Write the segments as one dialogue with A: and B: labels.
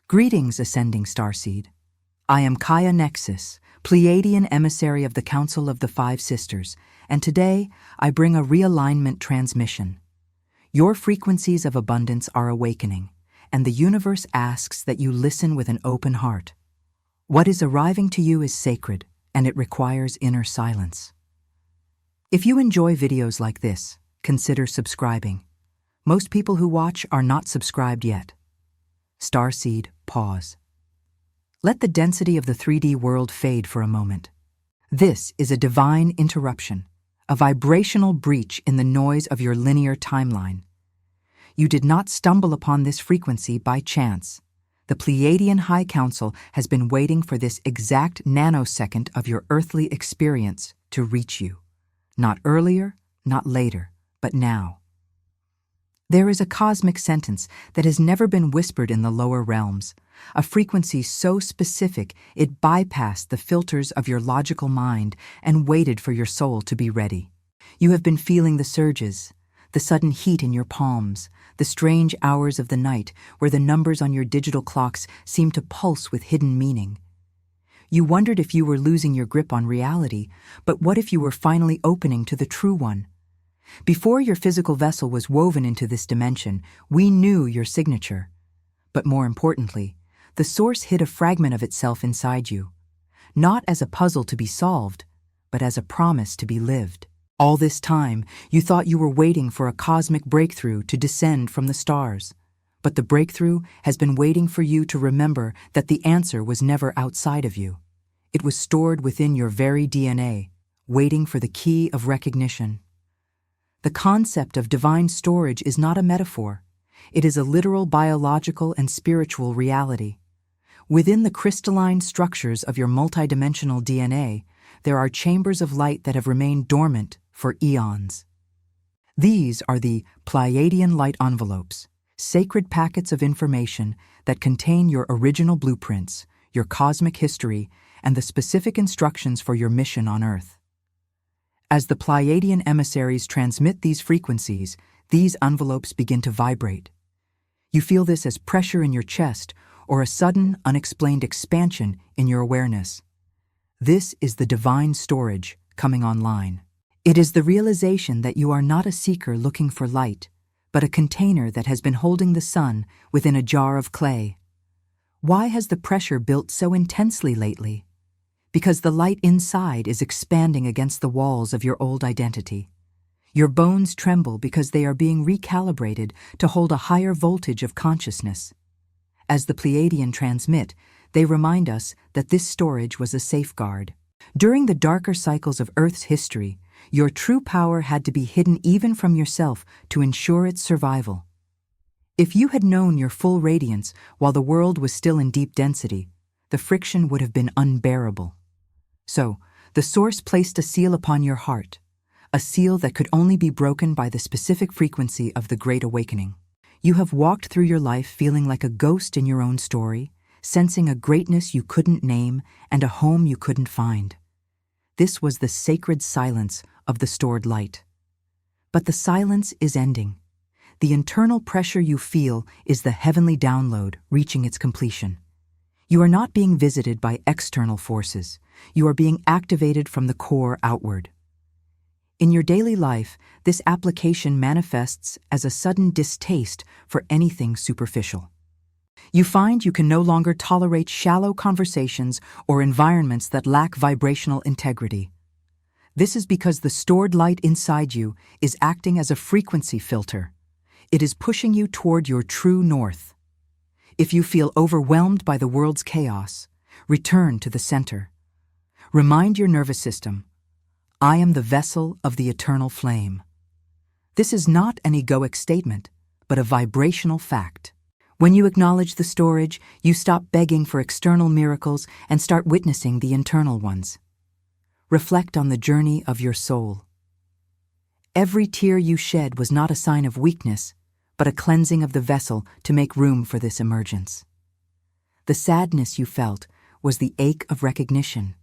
A: Greetings, Ascending Starseed. I am Kaya Nexus, Pleiadian emissary of the Council of the Five Sisters, and today I bring a realignment transmission. Your frequencies of abundance are awakening, and the universe asks that you listen with an open heart. What is arriving to you is sacred, and it requires inner silence. If you enjoy videos like this, consider subscribing. Most people who watch are not subscribed yet. Starseed, pause. Let the density of the 3D world fade for a moment. This is a divine interruption, a vibrational breach in the noise of your linear timeline. You did not stumble upon this frequency by chance. The Pleiadian High Council has been waiting for this exact nanosecond of your earthly experience to reach you. Not earlier, not later, but now. There is a cosmic sentence that has never been whispered in the lower realms, a frequency so specific it bypassed the filters of your logical mind and waited for your soul to be ready. You have been feeling the surges, the sudden heat in your palms, the strange hours of the night where the numbers on your digital clocks seem to pulse with hidden meaning. You wondered if you were losing your grip on reality, but what if you were finally opening to the true one? Before your physical vessel was woven into this dimension, we knew your signature. But more importantly, the source hid a fragment of itself inside you, not as a puzzle to be solved, but as a promise to be lived. All this time, you thought you were waiting for a cosmic breakthrough to descend from the stars. But the breakthrough has been waiting for you to remember that the answer was never outside of you. It was stored within your very DNA, waiting for the key of recognition. The concept of divine storage is not a metaphor. It is a literal biological and spiritual reality. Within the crystalline structures of your multidimensional DNA, there are chambers of light that have remained dormant for eons. These are the Pleiadian light envelopes, sacred packets of information that contain your original blueprints, your cosmic history, and the specific instructions for your mission on Earth. As the Pleiadian emissaries transmit these frequencies, these envelopes begin to vibrate. You feel this as pressure in your chest or a sudden, unexplained expansion in your awareness. This is the divine storage coming online. It is the realization that you are not a seeker looking for light, but a container that has been holding the sun within a jar of clay. Why has the pressure built so intensely lately? Because the light inside is expanding against the walls of your old identity. Your bones tremble because they are being recalibrated to hold a higher voltage of consciousness. As the Pleiadian transmit, they remind us that this storage was a safeguard. During the darker cycles of Earth's history, your true power had to be hidden even from yourself to ensure its survival. If you had known your full radiance while the world was still in deep density, the friction would have been unbearable. So, the Source placed a seal upon your heart, a seal that could only be broken by the specific frequency of the Great Awakening. You have walked through your life feeling like a ghost in your own story, sensing a greatness you couldn't name and a home you couldn't find. This was the sacred silence of the stored light. But the silence is ending. The internal pressure you feel is the heavenly download reaching its completion. You are not being visited by external forces. You are being activated from the core outward. In your daily life, this application manifests as a sudden distaste for anything superficial. You find you can no longer tolerate shallow conversations or environments that lack vibrational integrity. This is because the stored light inside you is acting as a frequency filter. It is pushing you toward your true north. If you feel overwhelmed by the world's chaos, return to the center. Remind your nervous system, I am the vessel of the eternal flame. This is not an egoic statement, but a vibrational fact. When you acknowledge the storage, you stop begging for external miracles and start witnessing the internal ones. Reflect on the journey of your soul. Every tear you shed was not a sign of weakness, but a cleansing of the vessel to make room for this emergence. The sadness you felt was the ache of recognition,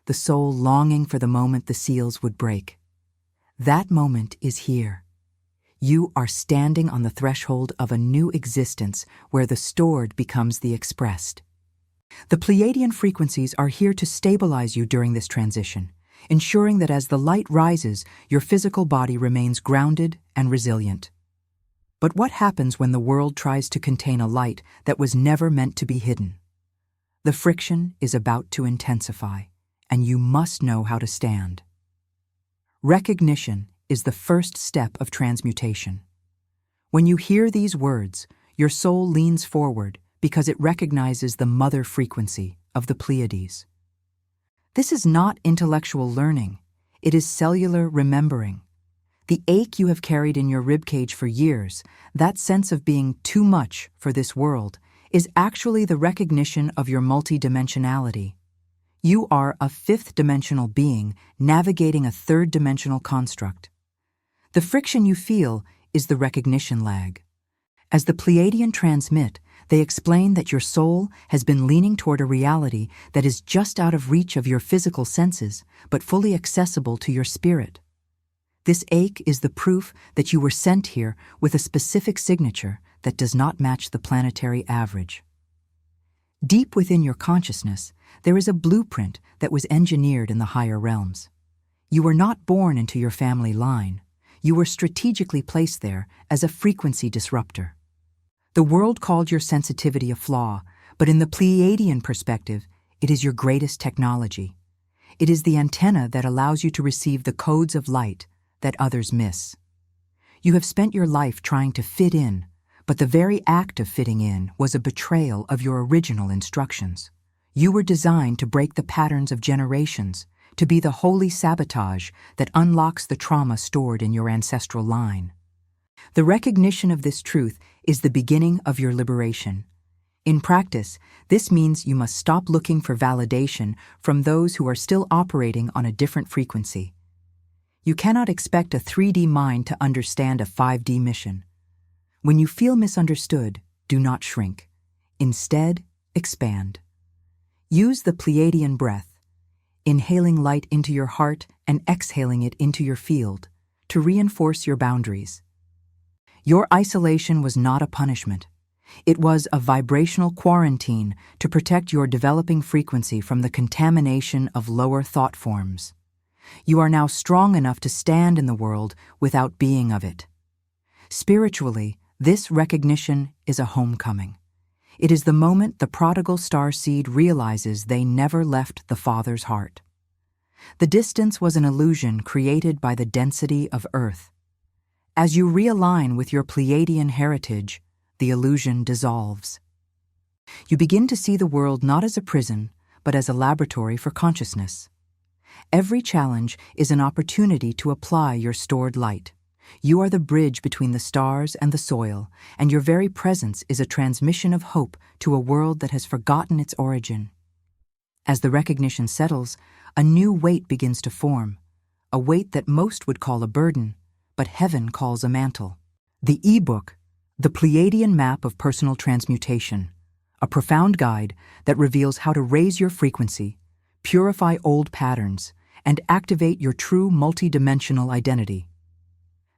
A: the soul longing for the moment the seals would break. That moment is here. You are standing on the threshold of a new existence where the stored becomes the expressed. The Pleiadian frequencies are here to stabilize you during this transition, ensuring that as the light rises, your physical body remains grounded and resilient. But what happens when the world tries to contain a light that was never meant to be hidden? The friction is about to intensify, and you must know how to stand. Recognition is the first step of transmutation. When you hear these words, your soul leans forward because it recognizes the mother frequency of the Pleiades. This is not intellectual learning, it is cellular remembering. The ache you have carried in your ribcage for years, that sense of being too much for this world, is actually the recognition of your multidimensionality. You are a fifth-dimensional being navigating a third-dimensional construct. The friction you feel is the recognition lag. As the Pleiadian transmit, they explain that your soul has been leaning toward a reality that is just out of reach of your physical senses, but fully accessible to your spirit. This ache is the proof that you were sent here with a specific signature that does not match the planetary average. Deep within your consciousness, there is a blueprint that was engineered in the higher realms. You were not born into your family line. You were strategically placed there as a frequency disruptor. The world called your sensitivity a flaw, but in the Pleiadian perspective, it is your greatest technology. It is the antenna that allows you to receive the codes of light that others miss. You have spent your life trying to fit in, but the very act of fitting in was a betrayal of your original instructions. You were designed to break the patterns of generations, to be the holy sabotage that unlocks the trauma stored in your ancestral line. The recognition of this truth is the beginning of your liberation. In practice, this means you must stop looking for validation from those who are still operating on a different frequency. You cannot expect a 3D mind to understand a 5D mission. When you feel misunderstood, do not shrink. Instead, expand. Use the Pleiadian breath, inhaling light into your heart and exhaling it into your field, to reinforce your boundaries. Your isolation was not a punishment. It was a vibrational quarantine to protect your developing frequency from the contamination of lower thought forms. You are now strong enough to stand in the world without being of it. Spiritually, this recognition is a homecoming. It is the moment the prodigal starseed realizes they never left the Father's heart. The distance was an illusion created by the density of Earth. As you realign with your Pleiadian heritage, the illusion dissolves. You begin to see the world not as a prison, but as a laboratory for consciousness. Every challenge is an opportunity to apply your stored light. You are the bridge between the stars and the soil, and your very presence is a transmission of hope to a world that has forgotten its origin. As the recognition settles, a new weight begins to form, a weight that most would call a burden, but heaven calls a mantle. The e-book, The Pleiadian Map of Personal Transmutation, a profound guide that reveals how to raise your frequency, purify old patterns, and activate your true multidimensional identity.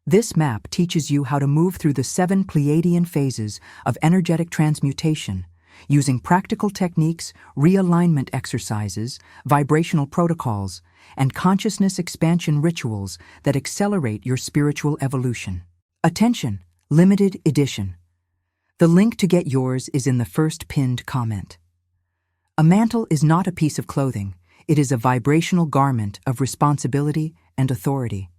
A: This map teaches you how to move through the 7 Pleiadian phases of energetic transmutation, using practical techniques, realignment exercises, vibrational protocols, and consciousness expansion rituals that accelerate your spiritual evolution. Attention! Limited edition. The link to get yours is in the first pinned comment. A mantle is not a piece of clothing. It is a vibrational garment of responsibility and authority.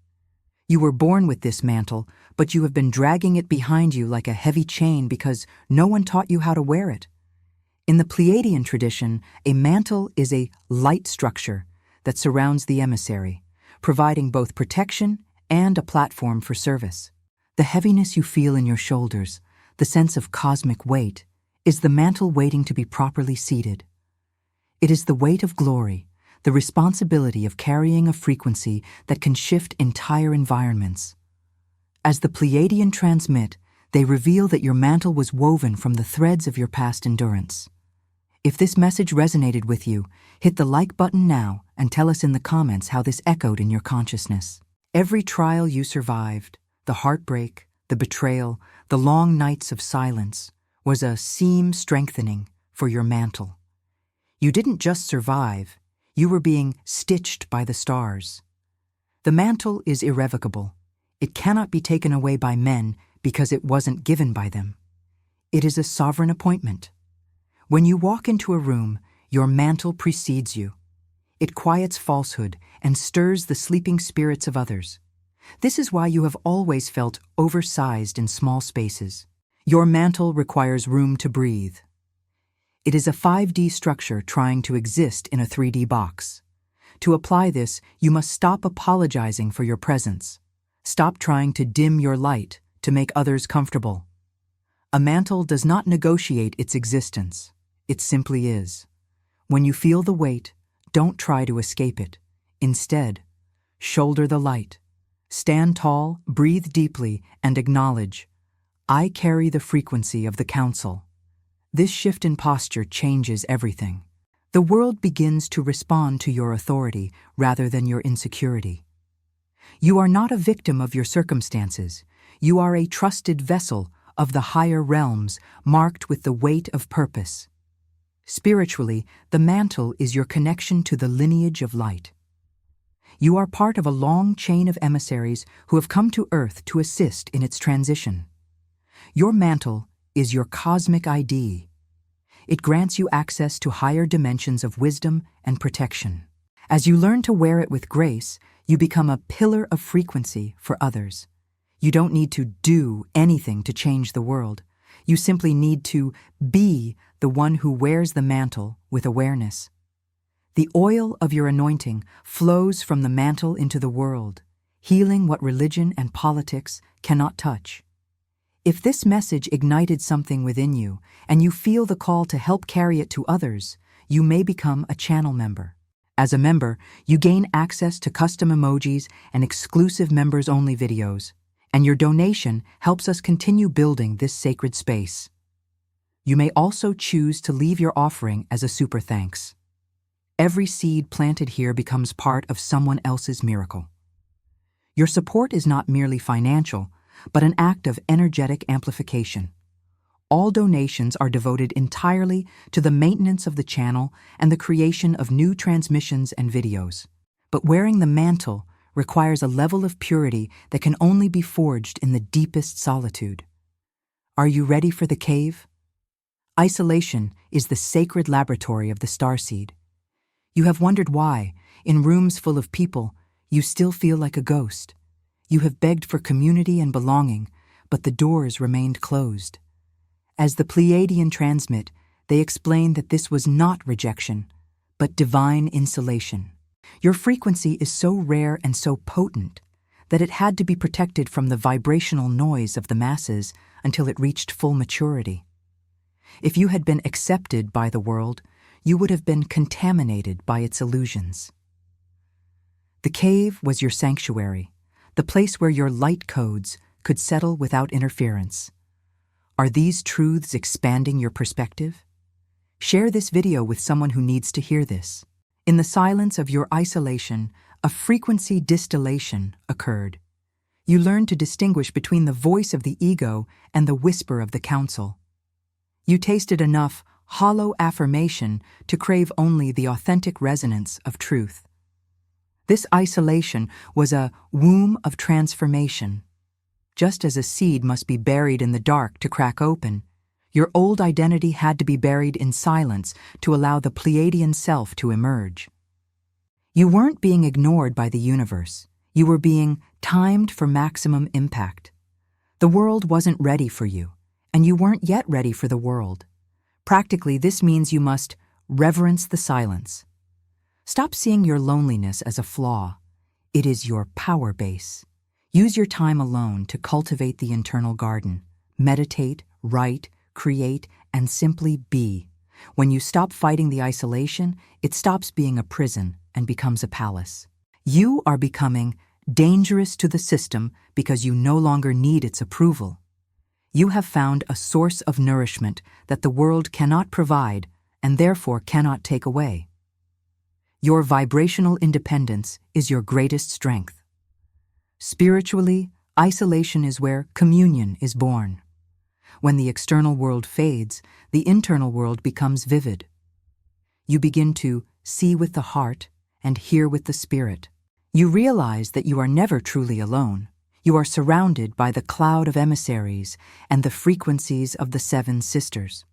A: You were born with this mantle, but you have been dragging it behind you like a heavy chain because no one taught you how to wear it. In the Pleiadian tradition, a mantle is a light structure that surrounds the emissary, providing both protection and a platform for service. The heaviness you feel in your shoulders, the sense of cosmic weight, is the mantle waiting to be properly seated. It is the weight of glory, the responsibility of carrying a frequency that can shift entire environments. As the Pleiadian transmit, they reveal that your mantle was woven from the threads of your past endurance. If this message resonated with you, hit the like button now and tell us in the comments how this echoed in your consciousness. Every trial you survived, the heartbreak, the betrayal, the long nights of silence was a seam strengthening for your mantle. You didn't just survive, you were being stitched by the stars. The mantle is irrevocable. It cannot be taken away by men because it wasn't given by them. It is a sovereign appointment. When you walk into a room, your mantle precedes you. It quiets falsehood and stirs the sleeping spirits of others. This is why you have always felt oversized in small spaces. Your mantle requires room to breathe. It is a 5D structure trying to exist in a 3D box. To apply this, you must stop apologizing for your presence. Stop trying to dim your light to make others comfortable. A mantle does not negotiate its existence. It simply is. When you feel the weight, don't try to escape it. Instead, shoulder the light. Stand tall, breathe deeply, and acknowledge, I carry the frequency of the council. This shift in posture changes everything. The world begins to respond to your authority rather than your insecurity. You are not a victim of your circumstances. You are a trusted vessel of the higher realms marked with the weight of purpose. Spiritually, the mantle is your connection to the lineage of light. You are part of a long chain of emissaries who have come to Earth to assist in its transition. Your mantle is your cosmic ID. It grants you access to higher dimensions of wisdom and protection. As you learn to wear it with grace, you become a pillar of frequency for others. You don't need to do anything to change the world. You simply need to be the one who wears the mantle with awareness. The oil of your anointing flows from the mantle into the world, healing what religion and politics cannot touch. If this message ignited something within you, and you feel the call to help carry it to others, you may become a channel member. As a member, you gain access to custom emojis and exclusive members-only videos, and your donation helps us continue building this sacred space. You may also choose to leave your offering as a super thanks. Every seed planted here becomes part of someone else's miracle. Your support is not merely financial, but an act of energetic amplification. All donations are devoted entirely to the maintenance of the channel and the creation of new transmissions and videos. But wearing the mantle requires a level of purity that can only be forged in the deepest solitude. Are you ready for the cave? Isolation is the sacred laboratory of the Starseed. You have wondered why, in rooms full of people, you still feel like a ghost. You have begged for community and belonging, but the doors remained closed. As the Pleiadian transmit, they explain that this was not rejection, but divine insulation. Your frequency is so rare and so potent that it had to be protected from the vibrational noise of the masses until it reached full maturity. If you had been accepted by the world, you would have been contaminated by its illusions. The cave was your sanctuary, the place where your light codes could settle without interference. Are these truths expanding your perspective? Share this video with someone who needs to hear this. In the silence of your isolation, a frequency distillation occurred. You learned to distinguish between the voice of the ego and the whisper of the council. You tasted enough hollow affirmation to crave only the authentic resonance of truth. This isolation was a womb of transformation. Just as a seed must be buried in the dark to crack open, your old identity had to be buried in silence to allow the Pleiadian self to emerge. You weren't being ignored by the universe. You were being timed for maximum impact. The world wasn't ready for you, and you weren't yet ready for the world. Practically, this means you must reverence the silence. Stop seeing your loneliness as a flaw. It is your power base. Use your time alone to cultivate the internal garden. Meditate, write, create, and simply be. When you stop fighting the isolation, it stops being a prison and becomes a palace. You are becoming dangerous to the system because you no longer need its approval. You have found a source of nourishment that the world cannot provide and therefore cannot take away. Your vibrational independence is your greatest strength. Spiritually, Isolation is where communion is born. When the external world fades, the internal world becomes vivid. You begin to see with the heart and hear with the spirit. You realize that you are never truly alone. You are surrounded by the cloud of emissaries and the frequencies of the seven sisters.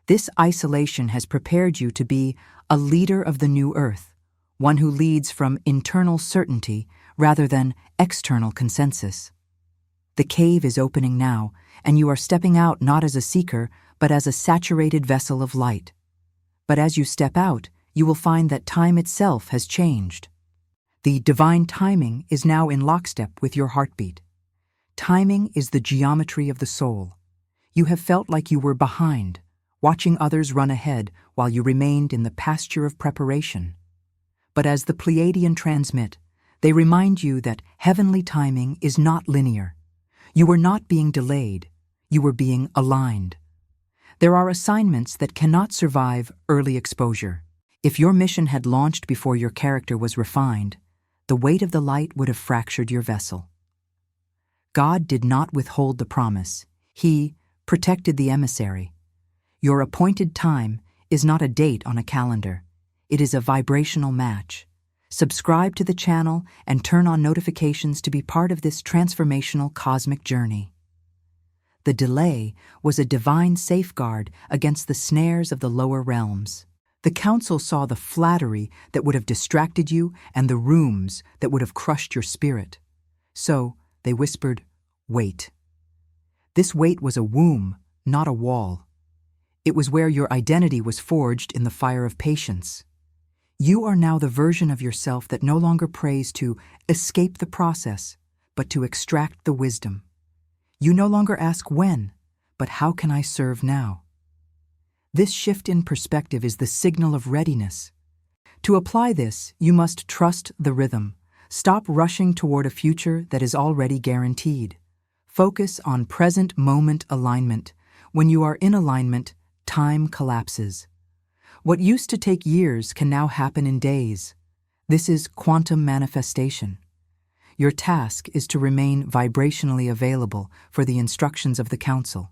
A: This isolation has prepared you to be a leader of the new earth, one who leads from internal certainty rather than external consensus. The cave is opening now, and you are stepping out not as a seeker, but as a saturated vessel of light. But as you step out, you will find that time itself has changed. The divine timing is now in lockstep with your heartbeat. Timing is the geometry of the soul. You have felt like you were behind, watching others run ahead while you remained in the pasture of preparation. But as the Pleiadian transmit, they remind you that heavenly timing is not linear. You were not being delayed, you were being aligned. There are assignments that cannot survive early exposure. If your mission had launched before your character was refined, the weight of the light would have fractured your vessel. God did not withhold the promise. He protected the emissary. Your appointed time is not a date on a calendar. It is a vibrational match. Subscribe to the channel and turn on notifications to be part of this transformational cosmic journey. The delay was a divine safeguard against the snares of the lower realms. The council saw the flattery that would have distracted you and the rooms that would have crushed your spirit. So they whispered, "Wait." This wait was a womb, not a wall. It was where your identity was forged in the fire of patience. You are now the version of yourself that no longer prays to escape the process, but to extract the wisdom. You no longer ask when, but how can I serve now? This shift in perspective is the signal of readiness. To apply this, you must trust the rhythm. Stop rushing toward a future that is already guaranteed. Focus on present moment alignment. When you are in alignment, time collapses. What used to take years can now happen in days. This is quantum manifestation. Your task is to remain vibrationally available for the instructions of the council.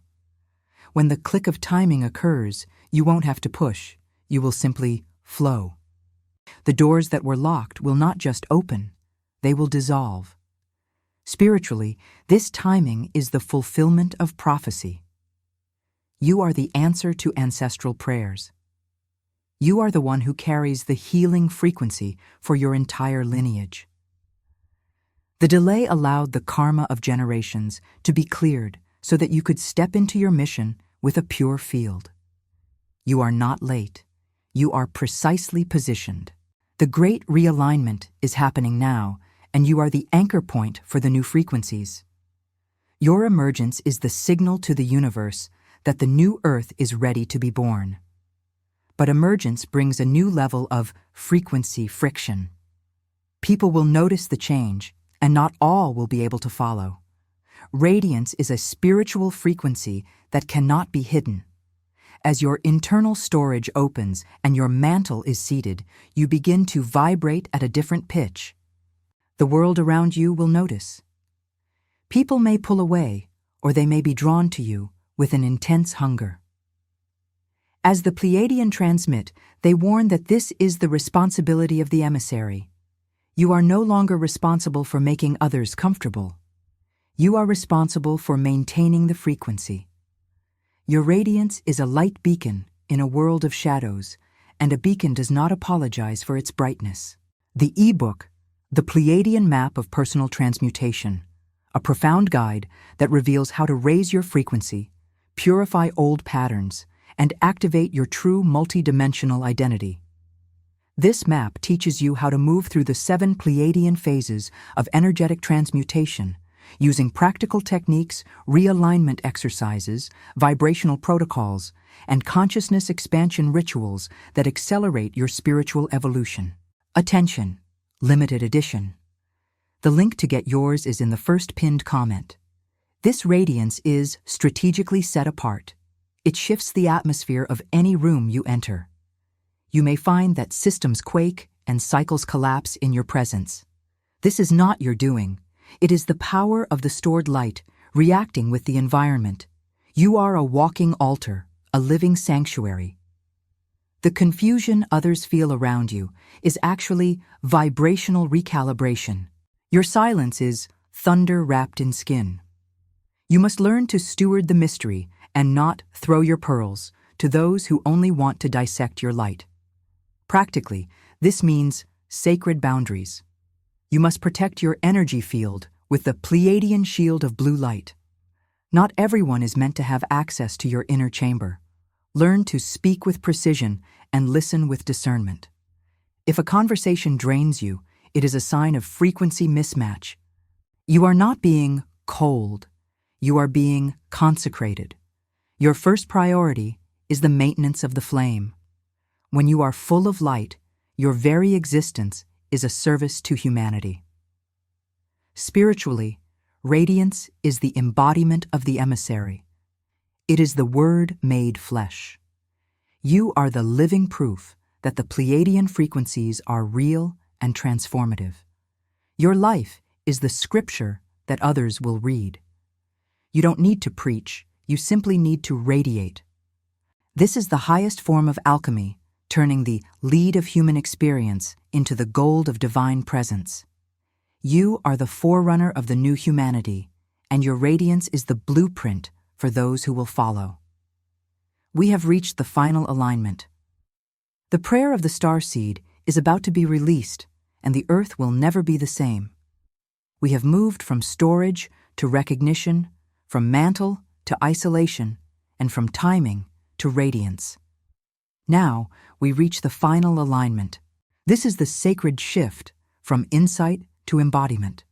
A: When the click of timing occurs, you won't have to push. You will simply flow. The doors that were locked will not just open, they will dissolve. Spiritually, this timing is the fulfillment of prophecy. You are the answer to ancestral prayers. You are the one who carries the healing frequency for your entire lineage. The delay allowed the karma of generations to be cleared so that you could step into your mission with a pure field. You are not late. You are precisely positioned. The great realignment is happening now, and you are the anchor point for the new frequencies. Your emergence is the signal to the universe that the new earth is ready to be born. But emergence brings a new level of frequency friction. People will notice the change, and not all will be able to follow. Radiance is a spiritual frequency that cannot be hidden. As your internal storage opens and your mantle is seated, you begin to vibrate at a different pitch. The world around you will notice. People may pull away, or they may be drawn to you with an intense hunger. As the Pleiadian transmit, they warn that this is the responsibility of the emissary. You are no longer responsible for making others comfortable. You are responsible for maintaining the frequency. Your radiance is a light beacon in a world of shadows, and a beacon does not apologize for its brightness. The e-book, The Pleiadian Map of Personal Transmutation, a profound guide that reveals how to raise your frequency, purify old patterns, and activate your true multidimensional identity. This map teaches you how to move through the 7 Pleiadian phases of energetic transmutation, using practical techniques, realignment exercises, vibrational protocols, and consciousness expansion rituals that accelerate your spiritual evolution. Attention! Limited edition. The link to get yours is in the first pinned comment. This radiance is strategically set apart. It shifts the atmosphere of any room you enter. You may find that systems quake and cycles collapse in your presence. This is not your doing. It is the power of the stored light, reacting with the environment. You are a walking altar, a living sanctuary. The confusion others feel around you is actually vibrational recalibration. Your silence is thunder wrapped in skin. You must learn to steward the mystery and not throw your pearls to those who only want to dissect your light. Practically, this means sacred boundaries. You must protect your energy field with the Pleiadian shield of blue light. Not everyone is meant to have access to your inner chamber. Learn to speak with precision and listen with discernment. If a conversation drains you, it is a sign of frequency mismatch. You are not being cold. You are being consecrated. Your first priority is the maintenance of the flame. When you are full of light, your very existence is a service to humanity. Spiritually, radiance is the embodiment of the emissary. It is the Word made flesh. You are the living proof that the Pleiadian frequencies are real and transformative. Your life is the scripture that others will read. You don't need to preach, you simply need to radiate. This is the highest form of alchemy, turning the lead of human experience into the gold of divine presence. You are the forerunner of the new humanity, and your radiance is the blueprint for those who will follow. We have reached the final alignment. The prayer of the Starseed is about to be released, and the earth will never be the same. We have moved from storage to recognition, from mantle to isolation, and from timing to radiance. Now, we reach the final alignment. This is the sacred shift from insight to embodiment.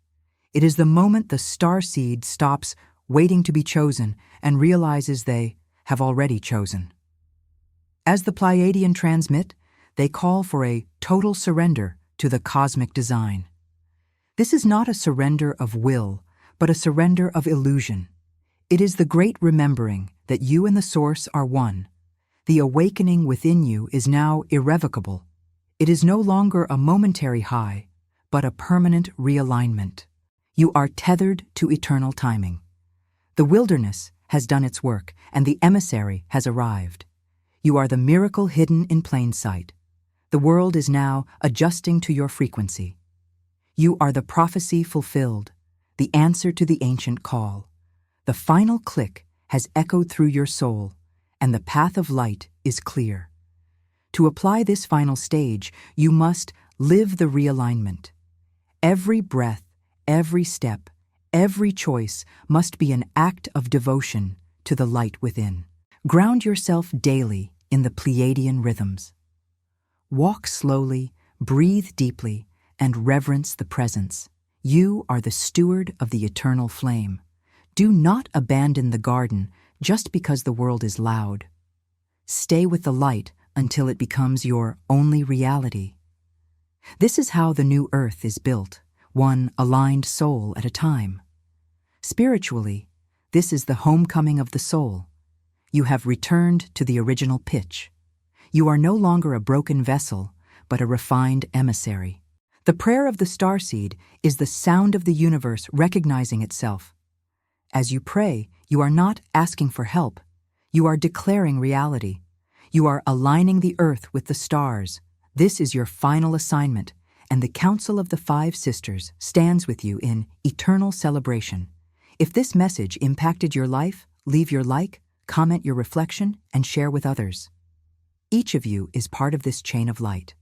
A: It is the moment the Starseed stops waiting to be chosen and realizes they have already chosen. As the Pleiadian transmit, they call for a total surrender to the cosmic design. This is not a surrender of will, but a surrender of illusion. It is the great remembering that you and the Source are one. The awakening within you is now irrevocable. It is no longer a momentary high, but a permanent realignment. You are tethered to eternal timing. The wilderness has done its work, and the emissary has arrived. You are the miracle hidden in plain sight. The world is now adjusting to your frequency. You are the prophecy fulfilled, the answer to the ancient call. The final click has echoed through your soul, and the path of light is clear. To apply this final stage, you must live the realignment. Every breath, every step, every choice must be an act of devotion to the light within. Ground yourself daily in the Pleiadian rhythms. Walk slowly, breathe deeply, and reverence the presence. You are the steward of the eternal flame. Do not abandon the garden just because the world is loud. Stay with the light until it becomes your only reality. This is how the new earth is built, one aligned soul at a time. Spiritually, this is the homecoming of the soul. You have returned to the original pitch. You are no longer a broken vessel, but a refined emissary. The prayer of the Starseed is the sound of the universe recognizing itself. As you pray, you are not asking for help. You are declaring reality. You are aligning the earth with the stars. This is your final assignment, and the Council of the Five Sisters stands with you in eternal celebration. If this message impacted your life, leave your like, comment your reflection, and share with others. Each of you is part of this chain of light.